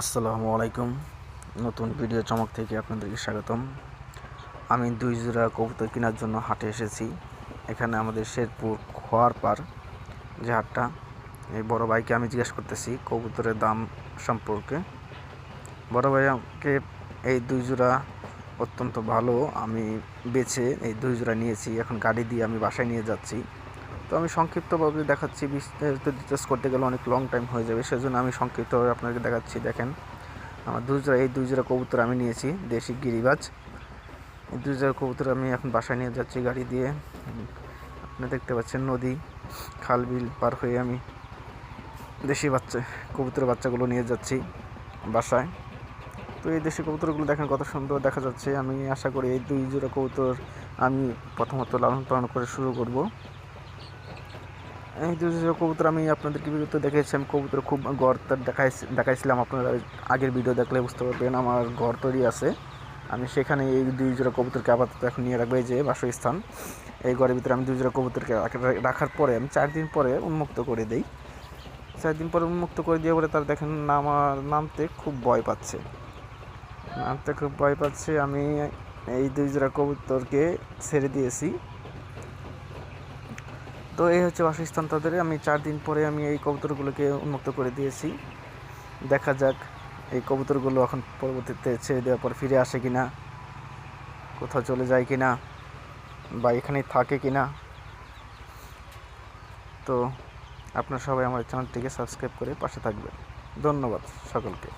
আসসালামু আলাইকুম। নতুন ভিডিও চমক থেকে আপনাদেরকে স্বাগতম। আমি 2 জোড়া কবুতর কেনার জন্য হাটে এসেছি। এখানে আমাদের শেরপুর খোয়ারপাড় যে হাটটা, এই বড় ভাইকে আমি জিজ্ঞেস করতেছি কবুতরের দাম সম্পর্কে। বড় ভাই আমাকে এই 2 জোড়া অত্যন্ত ভালো আমি বেছে এই 2 জোড়া নিয়েছি। এখন গাড়ি দিয়ে আমি বাসায় নিয়ে যাচ্ছি। তো আমি সংক্ষিপ্তভাবে দেখাচ্ছি, বিস্তারিত ডিটেলস করতে গেলে অনেক লং টাইম হয়ে যাবে, সেজন্য আমি সংক্ষিপ্তভাবে আপনাকে দেখাচ্ছি। দেখেন, আমার 2 জোড়া কবুতর আমি নিয়েছি, দেশি গিরিবাজ। এই 2 জোড়া কবুতর আমি এখন বাসায় নিয়ে যাচ্ছি গাড়ি দিয়ে। আপনি দেখতে পাচ্ছেন নদী, খাল, বিল পার হয়ে আমি দেশি কবুতরের বাচ্চাগুলো নিয়ে যাচ্ছি বাসায়। তো এই দেশি কবুতরগুলো দেখেন কত সুন্দর দেখা যাচ্ছে। আমি আশা করি এই 2 জোড়া কবুতর আমি প্রথমত লালন পালন করে শুরু করব। এই 2 জোড়া কবুতর আমি আপনাদেরকে ভিডিওতে দেখিয়েছি। আমি কবুতর খুব ঘর দেখাইছিলাম, আপনারা আগের ভিডিও দেখলে বুঝতে পারবেন আমার ঘর তৈরি আছে। আমি সেখানে এই 2 জোড়া কবুতরকে আপাতত এখন নিয়ে রাখবো। এই যে বাসস্থান, এই ঘরের ভিতরে আমি 2 জোড়া কবুতরকে রাখার পরে আমি 4 দিন পরে উন্মুক্ত করে দিই। 4 দিন পরে উন্মুক্ত করে দিয়ে পরে তার দেখেন নামতে খুব ভয় পাচ্ছে। আমি এই 2 জোড়া কবুতরকে ছেড়ে দিয়েছি। তো এই হচ্ছে বাসস্থান তাদের। আমি 4 দিন পরে আমি এই কবুতরগুলোকে উন্মুক্ত করে দিয়েছি। দেখা যাক এই কবুতরগুলো এখন পরবর্তীতে ছেড়ে দেওয়ার পর ফিরে আসে কিনা, কোথাও চলে যায় কিনা, বা এখানেই থাকে কিনা। তো আপনারা সবাই আমার চ্যানেলটিকে সাবস্ক্রাইব করে পাশে থাকবেন। ধন্যবাদ সকলকে।